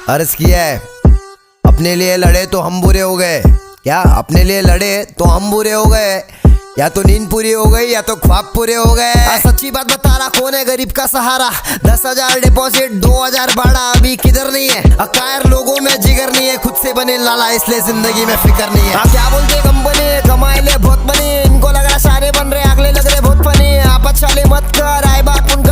अर्ज किया है, अपने लिए लड़े तो हम बुरे हो गए। क्या अपने लिए लड़े तो हम बुरे हो गए? या तो नींद पूरी हो गई या तो ख्वाब पूरे हो गए। सच्ची बात बता रहा, कौन है गरीब का सहारा? 10,000 डिपॉजिट 2,000 भाड़ा, अभी किधर नहीं है। अकायर लोगों में जिगर नहीं है, खुद से बने लाला इसलिए जिंदगी में फिक्र नहीं है। क्या बोलते कंपनी कमाए ले बहुत बनी, इनको लग रहा सारे बन रहे, अगले लग रहे बहुत फनी। आप अच्छा ले मत कर, आए बात उन